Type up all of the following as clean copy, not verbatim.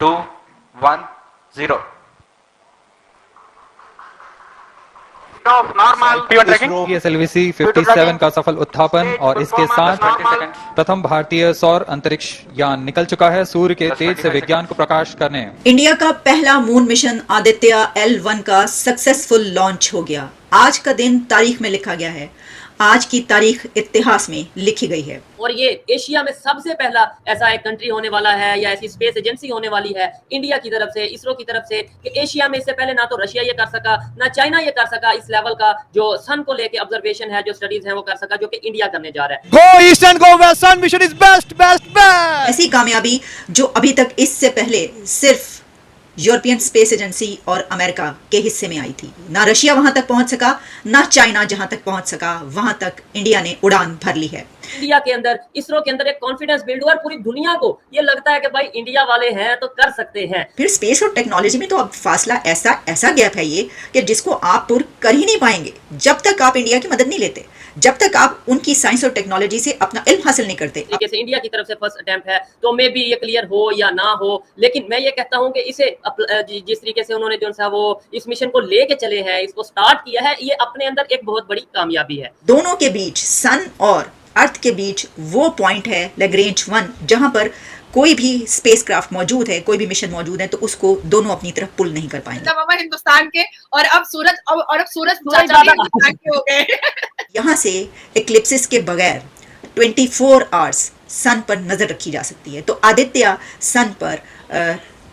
2, 1, 0. ISRO PSLV 57 का सफल उत्थापन और इसके साथ प्रथम भारतीय सौर अंतरिक्ष यान निकल चुका है सूर्य के तेज से विज्ञान को प्रकाश करने। इंडिया का पहला मून मिशन आदित्य L1 का सक्सेसफुल लॉन्च हो गया। आज का दिन तारीख में लिखा गया है, आज की तारीख इतिहास में लिखी गई है। और ये एशिया में सबसे पहला ऐसा एक कंट्री होने वाला है या ऐसी स्पेस एजेंसी होने वाली है इंडिया की तरफ से, इसरो की तरफ से, कि एशिया में इससे पहले ना तो रशिया ये कर सका ना चाइना ये कर सका इस लेवल का जो सन को लेके ऑब्जर्वेशन है, जो स्टडीज है वो कर सका, जो कि इंडिया करने जा रहा है। Go east and go west, sun mission is best best best. ऐसी कामयाबी जो अभी तक इससे पहले सिर्फ यूरोपियन स्पेस एजेंसी और अमेरिका के हिस्से में आई थी। ना रशिया वहां तक पहुंच सका, ना चाइना जहां तक पहुंच सका वहां तक इंडिया ने उड़ान भर ली है। इंडिया के अंदर, इसरो के अंदर एक कॉन्फिडेंस बिल्ड हुआ और पूरी दुनिया को ये लगता है कि भाई इंडिया वाले हैं तो कर सकते हैं। फिर स्पेस और टेक्नोलॉजी में तो अब फासला ऐसा गैप है ये कि जिसको आप पूर्ण कर ही नहीं पाएंगे जब तक आप इंडिया की मदद नहीं लेते, जब तक आप उनकी साइंस और टेक्नोलॉजी से अपना इल्म हासिल नहीं करते। तरीके से इंडिया की तरफ से फर्स्ट अटेम्प्ट है तो मे बी ये क्लियर हो या ना हो, लेकिन मैं ये कहता हूं कि इसे जिस तरीके से उन्होंने जो सा वो इस मिशन को लेके चले हैं, इसको स्टार्ट किया है, ये अपने अंदर एक बहुत बड़ी कामयाबी है। दोनों के बीच, सन और अर्थ के बीच वो पॉइंट है लैग्रेंज 1 जहां पर कोई भी स्पेसक्राफ्ट मौजूद है, कोई भी मिशन मौजूद है तो उसको दोनों अपनी तरफ पुल नहीं कर पाएंगे। मतलब हिंदुस्तान के और अब सूरज चाचा भी हिंदुस्तान के हो गए। यहाँ से इक्लिप्सिस के बगैर 24 आवर्स सन पर नजर रखी जा सकती है, तो आदित्य सन पर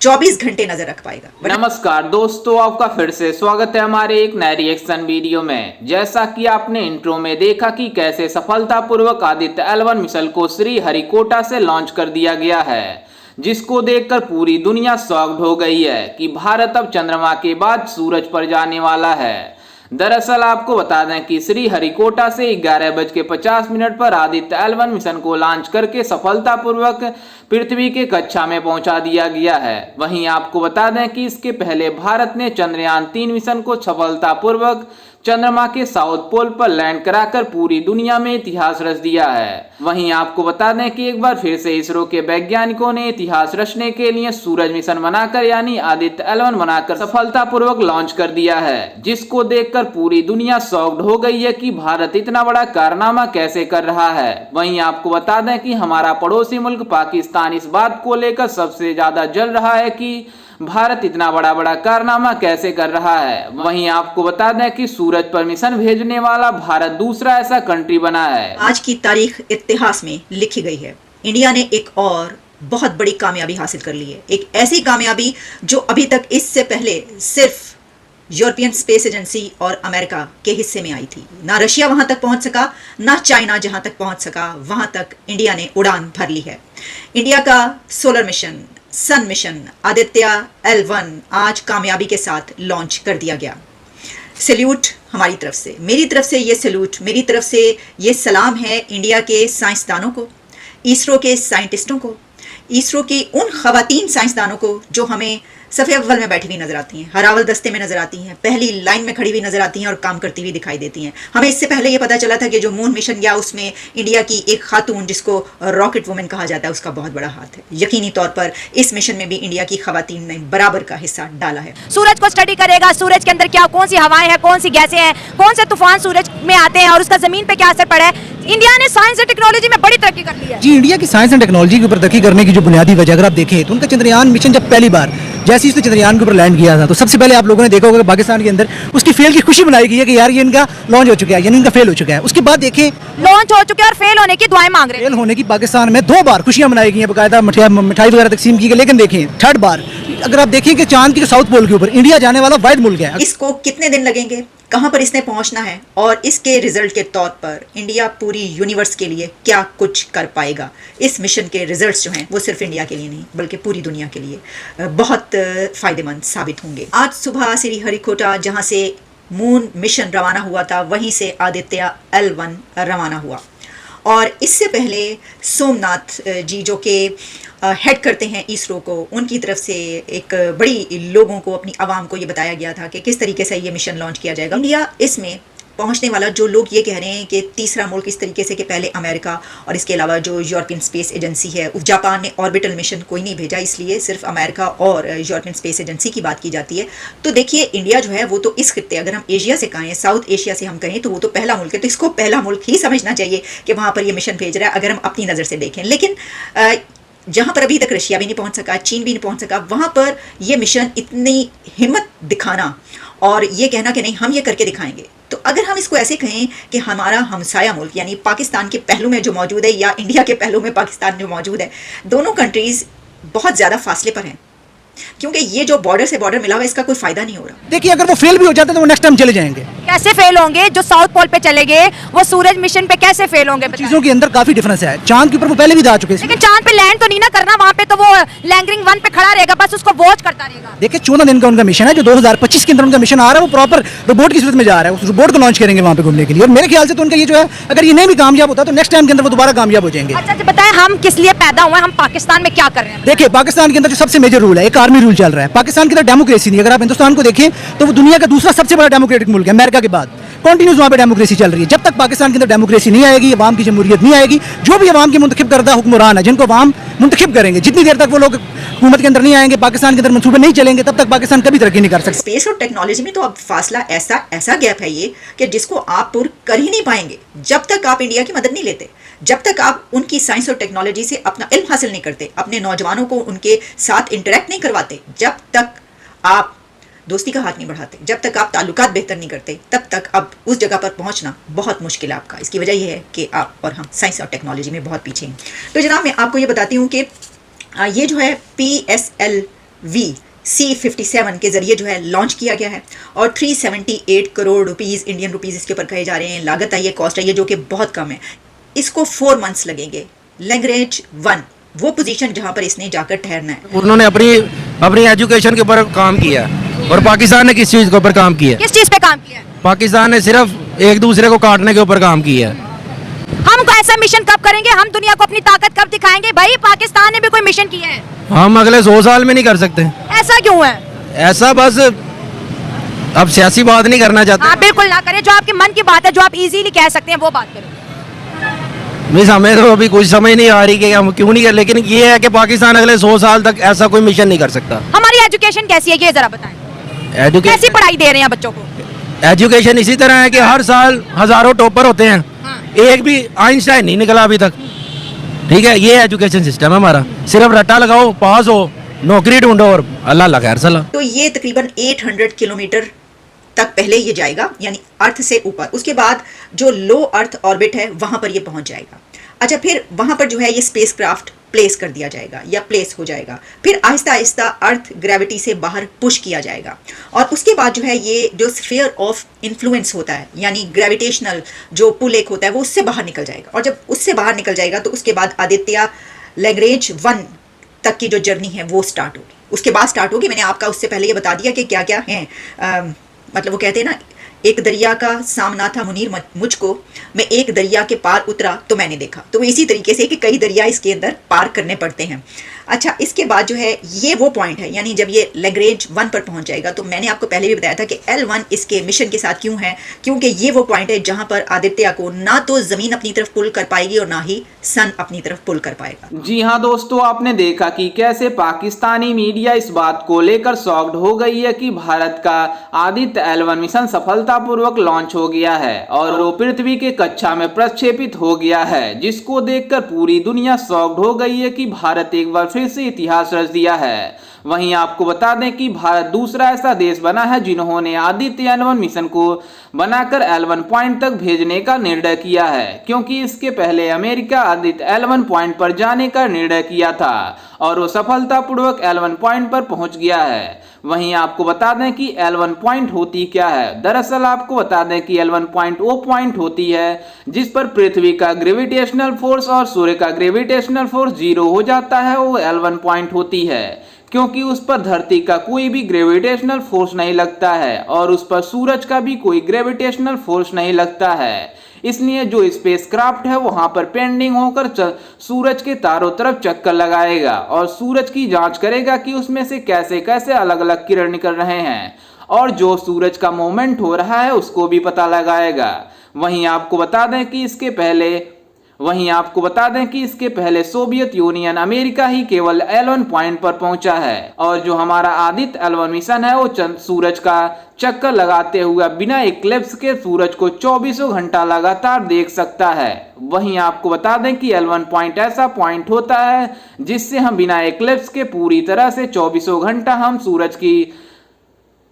24 घंटे नजर रख पाएगा। नमस्कार दोस्तों, आपका फिर से स्वागत है हमारे एक नए रिएक्शन वीडियो में। जैसा कि आपने इंट्रो में देखा कि कैसे सफलतापूर्वक आदित्य L1 मिशन को श्री हरिकोटा से लॉन्च कर दिया गया है, जिसको देखकर पूरी दुनिया शॉक्ड हो गई है कि भारत अब चंद्रमा के बाद सूरज पर जाने वाला है। दरअसल आपको बता दें कि श्री हरिकोटा से 11:50 पर आदित्य L1 मिशन को लॉन्च करके सफलतापूर्वक पृथ्वी के कक्षा में पहुंचा दिया गया है। वहीं आपको बता दें कि इसके पहले भारत ने चंद्रयान 3 मिशन को सफलतापूर्वक चंद्रमा के साउथ पोल पर लैंड कराकर पूरी दुनिया में इतिहास रच दिया है। वहीं आपको बता दें कि एक बार फिर से इसरो के वैज्ञानिकों ने इतिहास रचने के लिए सूरज मिशन बनाकर यानी आदित्य L1 बनाकर सफलतापूर्वक लॉन्च कर दिया है, जिसको देखकर पूरी दुनिया शॉक्ड हो गई है कि भारत इतना बड़ा कारनामा कैसे कर रहा है। वहीं आपको बता दें कि हमारा पड़ोसी मुल्क पाकिस्तान इस बात को लेकर सबसे ज्यादा जल रहा है कि भारत इतना बड़ा कारनामा कैसे कर रहा है। वहीं आपको बता दें कि सूरज पर मिशन भेजने वाला भारत दूसरा ऐसा कंट्री बना है। आज की तारीख इतिहास में लिखी गई है। इंडिया ने एक और बहुत बड़ी कामयाबी हासिल कर ली है, एक ऐसी कामयाबी जो अभी तक इससे पहले सिर्फ यूरोपियन स्पेस एजेंसी और अमेरिका के हिस्से में आई थी। ना रशिया वहां तक पहुंच सका, ना चाइना जहां तक पहुंच सका वहां तक इंडिया ने उड़ान भर ली है। इंडिया का सोलर मिशन, सन मिशन आदित्य L1 आज कामयाबी के साथ लॉन्च कर दिया गया। सैल्यूट हमारी तरफ से, मेरी तरफ से ये सैल्यूट, मेरी तरफ से ये सलाम है इंडिया के साइंसदानों को, इसरो के साइंटिस्टों को, इसरो की उन खवातीन साइंसदानों को जो हमें सफ़े अव्वल में बैठी हुई नजर आती हैं, हरावल दस्ते में नजर आती हैं, पहली लाइन में खड़ी हुई नजर आती हैं और काम करती हुई दिखाई देती हैं। हमें इससे पहले ये पता चला था कि जो मून मिशन गया उसमें इंडिया की एक खातून जिसको रॉकेट वुमेन कहा जाता है उसका बहुत बड़ा हाथ है। यकीनी तौर पर इस मिशन में भी इंडिया की खवातीन ने बराबर का हिस्सा डाला है। सूरज को स्टडी करेगा, सूरज के अंदर क्या कौन सी हवाएं हैं, कौन सी गैसें हैं, कौन से तूफान सूरज में आते हैं और उसका जमीन पे क्या असर पड़ा है। इंडिया ने साइंस एंड टेक्नोलॉजी में बड़ी तरक्की कर ली है। जी, इंडिया की साइंस एंड टेक्नोलॉजी के ऊपर तरक्की करने की जो बुनियादी वजह अगर आप देखें तो उनका चंद्रयान मिशन जब पहली बार जैसे इसने चंद्रयान के ऊपर लैंड किया था तो सबसे पहले आप लोगों ने देखा होगा कि पाकिस्तान के अंदर उसकी फेल की खुशी मनाई गई है कि यार ये इनका लॉन्च हो चुका है, यानी इनका फेल हो चुका है। उसके बाद देखें लॉन्च हो चुके हैं और फेल होने की दुआएं मांग रहे हैं। फेल होने की पाकिस्तान में 2 बार खुशियां मनाई गई हैं, बाकायदा मिठाई वगैरह तकसीम की गई। लेकिन देखें 3rd बार अगर आप देखें कि चांद के साउथ पोल के ऊपर इंडिया जाने वाला वाहिद मुल्क है। इसको कितने दिन लगेंगे, कहां पर इसने पहुंचना है और इसके रिजल्ट के तौर पर इंडिया पूरी यूनिवर्स के लिए क्या कुछ कर पाएगा। इस मिशन के रिजल्ट्स जो हैं वो सिर्फ इंडिया के लिए नहीं बल्कि पूरी दुनिया के लिए बहुत फायदेमंद साबित होंगे। आज सुबह श्री हरिकोटा जहां से मून मिशन रवाना हुआ था वहीं से आदित्य L1 रवाना हुआ और इससे पहले सोमनाथ जी जो कि हेड करते हैं इसरो को, उनकी तरफ से एक बड़ी लोगों को, अपनी आवाम को ये बताया गया था कि किस तरीके से ये मिशन लॉन्च किया जाएगा। इंडिया इसमें पहुंचने वाला, जो लोग ये कह रहे हैं कि तीसरा मुल्क इस तरीके से कि पहले अमेरिका और इसके अलावा जो यूरोपियन स्पेस एजेंसी है, जापान ने ऑर्बिटल मिशन कोई नहीं भेजा, इसलिए सिर्फ अमेरिका और यूरोपियन स्पेस एजेंसी की बात की जाती है। तो देखिए इंडिया जो है वो तो इस खित्ते, अगर हम एशिया से कहें, साउथ एशिया से हम कहें, तो वो तो पहला मुल्क है, तो इसको पहला मुल्क ही समझना चाहिए कि वहाँ पर ये मिशन भेज रहा है, अगर हम अपनी नज़र से देखें। लेकिन जहाँ पर अभी तक रशिया भी नहीं पहुँच सका, चीन भी नहीं पहुँच सका, वहाँ पर यह मिशन इतनी हिम्मत दिखाना और ये कहना कि नहीं हम ये करके दिखाएंगे, तो अगर हम इसको ऐसे कहें कि हमारा हमसाया मुल्क यानी पाकिस्तान के पहलू में जो मौजूद है या इंडिया के पहलू में पाकिस्तान जो मौजूद है, दोनों कंट्रीज़ बहुत ज़्यादा फासले पर हैं, क्योंकि ये जो बॉर्डर से बॉर्डर मिला हुआ है इसका कोई फायदा नहीं हो रहा। देखिए अगर वो फेल भी हो जाते तो वो नेक्स्ट टाइम चले जाएंगे। कैसे फेल होंगे? जो साउथ पोल पे चले गए वो सूरज मिशन पे कैसे फेल होंगे? चीजों के अंदर काफी डिफरेंस है। चांद के ऊपर वो पहले भी जा चुके हैं, लेकिन चांद पे लैंड तो नहीं ना करना, वहाँ पे तो वो लैंडरिंग 1 पे खड़ा रहेगा, बस उसको वॉच करता रहेगा। देखिए 14 दिन का उनका मिशन है, जो 2025 के अंदर उनका मिशन आ रहा है, वो प्रॉपर रोबोट की सूरत में जा रहा है, उस रोबोट को लॉन्च करेंगे वहाँ पे घूमने के लिए। और मेरे ख्याल से तो उनका ये जो है, अगर ये नहीं भी कामयाब होता तो नेक्स्ट टाइम के अंदर वो दोबारा कामयाब हो जाएंगे। अच्छा बताएं, हम किस लिए पैदा हुए, हम पाकिस्तान में क्या कर रहे हैं? देखिए पाकिस्तान के अंदर जो सबसे मेजर रूल है, एक आर्मी रूल चल रहा है। पाकिस्तान के अंदर डेमोक्रेसी नहीं, अगर आप हिंदुस्तान को देखें तो वो दुनिया का दूसरा सबसे बड़ा डेमोक्रेटिक मुल्क है अमेरिका के बाद। कंटिन्यूस वहाँ पे डेमोक्रेसी चल रही है। जब तक पाकिस्तान के अंदर डेमोक्रेसी नहीं आएगी, अवाम की जमहूरियत नहीं आएगी, जो भी अवाम की मुंतखब करदा हुक्मरान है, जिनको अवाम मुंतखब करेंगे, जितनी देर तक वो लोग हुकूमत के अंदर नहीं आएंगे, पाकिस्तान के अंदर मंसूबे नहीं चलेंगे, तब तक पाकिस्तान कभी तरक्की नहीं कर सकता। स्पेस और टेक्नोलॉजी में तो अब फासला ऐसा गैप है ये कि जिसको आप पूर कर ही नहीं पाएंगे जब तक आप इंडिया की मदद नहीं लेते, जब तक आप उनकी साइंस और टेक्नोलॉजी से अपना इल्म हासिल नहीं करते, अपने नौजवानों को उनके साथ इंटरेक्ट नहीं करवाते, जब तक आप दोस्ती का हाथ नहीं बढ़ाते, जब तक आप ताल्लुकात बेहतर नहीं करते, तब तक अब उस जगह पर पहुंचना बहुत मुश्किल है आपका। इसकी वजह यह है कि आप और हम साइंस और टेक्नोलॉजी में बहुत पीछे हैं। तो जनाब मैं आपको ये बताती हूँ कि ये जो है PSLV C57 के जरिए जो है लॉन्च किया गया है और 378 करोड़ रुपीज़ इंडियन रुपीज़ इसके ऊपर कहे जा रहे हैं। लागत आई है, कॉस्ट आई है, जो कि बहुत कम है। इसको 4 मंथ्स लगेंगे। लैंग्रेज 1 वो पोजीशन जहां पर इसने जाकर ठहरना है। उन्होंने अपनी एजुकेशन के ऊपर काम किया और पाकिस्तान ने किस चीज के ऊपर काम किया? किस चीज पे काम किया? पाकिस्तान ने सिर्फ एक दूसरे को काटने के ऊपर काम किया। हम ऐसा मिशन कब करेंगे? हम दुनिया को अपनी ताकत कब दिखाएंगे? भाई पाकिस्तान ने भी कोई मिशन किया है, हम अगले 100 साल में नहीं कर सकते। ऐसा क्यों है? ऐसा बस अब सियासी बात नहीं करना चाहते। हाँ बिल्कुल ना करें, जो आपके मन की बात है, जो आप इजीली कह सकते हैं वो बात करें। मिस हमें तो अभी कुछ समझ नहीं आ रही कि हम क्यों नहीं कर, लेकिन ये है कि पाकिस्तान अगले 100 साल तक ऐसा कोई मिशन नहीं कर सकता। हमारी एजुकेशन कैसी है ये जरा बताएं। कैसी पढ़ाई दे रहे हैं बच्चों को? एजुकेशन इसी तरह है कि हर साल हजारों टॉपर होते हैं, एक भी आइंस्टाइन नहीं निकला अभी तक। ठीक है, ये एजुकेशन सिस्टम है हमारा, सिर्फ रट्टा लगाओ, पास हो, नौकरी ढूंढो और अल्लाह खैर सला। तो ये तकरीबन 800 किलोमीटर तक पहले ये जाएगा, यानी अर्थ से ऊपर। उसके बाद जो लो अर्थ ऑर्बिट है वहां पर ये पहुंच जाएगा। अच्छा, फिर वहां पर जो है ये स्पेसक्राफ्ट प्लेस कर दिया जाएगा या प्लेस हो जाएगा। फिर आहिस्ता आहिस्ता अर्थ ग्रेविटी से बाहर पुश किया जाएगा और उसके बाद जो है ये जो स्फीयर ऑफ इन्फ्लुएंस होता है, यानी ग्रेविटेशनल जो पुल एक होता है, वो उससे बाहर निकल जाएगा। और जब उससे बाहर निकल जाएगा तो उसके बाद आदित्य लैग्रेंज 1 तक की जो जर्नी है वो स्टार्ट होगी। उसके बाद स्टार्ट होगी। मैंने आपका उससे पहले ये बता दिया कि क्या क्या है। मतलब वो कहते हैं ना, एक दरिया का सामना था मुनीर मुझको, मैं एक दरिया के पार उतरा तो मैंने देखा। तो इसी तरीके से कि कई दरिया इसके अंदर पार करने पड़ते हैं। अच्छा, इसके बाद जो है ये वो पॉइंट है, यानी जब ये लैग्रेंज 1 पर पहुंच जाएगा, तो मैंने आपको पहले भी बताया था कि L1 इसके मिशन के साथ क्यों है, क्योंकि ये वो पॉइंट है जहां पर आदित्य को ना तो जमीन अपनी तरफ पुल कर पाएगी और ना ही सन अपनी तरफ पुल कर पाएगा। जी हाँ दोस्तों, आपने देखा कि कैसे पाकिस्तानी मीडिया इस बात को लेकर शॉक्ड हो गई है कि भारत का आदित्य L1 मिशन सफलतापूर्वक लॉन्च हो गया है और वो पृथ्वी के कक्षा में प्रक्षेपित हो गया है, जिसको देखकर पूरी दुनिया शॉक्ड हो गई है कि भारत एक बार फिर से इतिहास रच दिया है। वहीं आपको बता दें कि भारत दूसरा ऐसा देश बना है जिन्होंने आदित्य L1 मिशन को बनाकर L1 पॉइंट तक भेजने का निर्णय किया है, क्योंकि इसके पहले अमेरिका आदित्य L1 पॉइंट पर जाने का निर्णय किया था और वो सफलतापूर्वक L1 पॉइंट पर पहुंच गया है। वहीं आपको बता दें कि L1 पॉइंट होती क्या है। दरअसल आपको बता दें कि L1 पॉइंट वो पॉइंट होती है जिस पर पृथ्वी का ग्रेविटेशनल फोर्स और सूर्य का ग्रेविटेशनल फोर्स 0 हो जाता है, वो L1 पॉइंट होती है, क्योंकि उस पर धरती का कोई भी ग्रेविटेशनल फोर्स नहीं लगता है और उस पर सूरज का भी कोई ग्रेविटेशनल फोर्स नहीं लगता है। इसलिए जो स्पेसक्राफ्ट है वहां पर पेंडिंग होकर सूरज के चारों तरफ चक्कर लगाएगा और सूरज की जांच करेगा कि उसमें से कैसे कैसे अलग अलग किरण निकल रहे हैं और जो सूरज का मूवमेंट हो रहा है उसको भी पता लगाएगा। वहीं आपको बता दें कि इसके पहले सोवियत यूनियन अमेरिका ही केवल L1 पॉइंट पर पहुंचा है और जो हमारा आदित्य L1 मिशन है वो सूरज का चक्कर लगाते हुए बिना इक्लिप्स के सूरज को 24 घंटा लगातार देख सकता है। वहीं आपको बता दें कि L1 पॉइंट ऐसा पॉइंट होता है जिससे हम बिना इक्लिप्स के पूरी तरह से 24 घंटा हम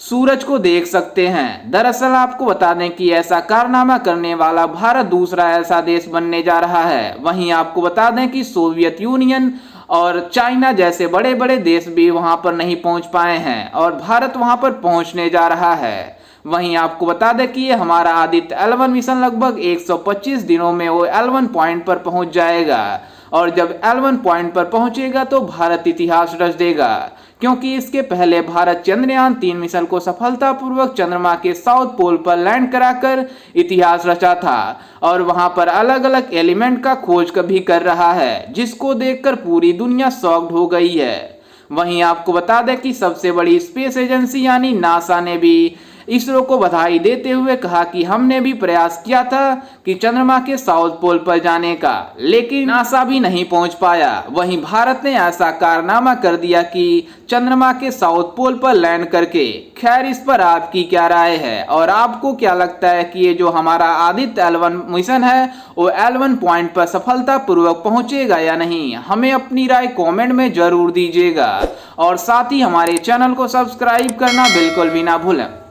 सूरज को देख सकते हैं। दरअसल आपको बता दें कि ऐसा कारनामा करने वाला भारत दूसरा ऐसा देश बनने जा रहा है। वहीं आपको बता दें कि सोवियत यूनियन और चाइना जैसे बड़े बड़े देश भी वहां पर नहीं पहुंच पाए हैं और भारत वहां पर पहुंचने जा रहा है। वहीं आपको बता दें कि ये हमारा आदित्य L1 मिशन लगभग 125 दिनों में वो L1 पॉइंट पर पहुंच जाएगा और जब L1 पॉइंट पर पहुंचेगा तो भारत इतिहास रच देगा, क्योंकि इसके पहले भारत चंद्रयान 3 मिशन को सफलतापूर्वक चंद्रमा के साउथ पोल पर लैंड कराकर इतिहास रचा था और वहां पर अलग अलग एलिमेंट का खोज भी कर रहा है, जिसको देखकर पूरी दुनिया शॉक्ड हो गई है। वहीं आपको बता दें कि सबसे बड़ी स्पेस एजेंसी यानी नासा ने भी इसरो को बधाई देते हुए कहा कि हमने भी प्रयास किया था कि चंद्रमा के साउथ पोल पर जाने का, लेकिन नासा भी नहीं पहुंच पाया। वहीं भारत ने ऐसा कारनामा कर दिया कि चंद्रमा के साउथ पोल पर लैंड करके। खैर, इस पर आपकी क्या राय है और आपको क्या लगता है कि ये जो हमारा आदित्य L1 मिशन है वो L1 पॉइंट पर सफलतापूर्वक पहुंचेगा या नहीं? हमें अपनी राय कमेंट में जरूर दीजिएगा और साथ ही हमारे चैनल को सब्सक्राइब करना बिल्कुल भी ना भूलें।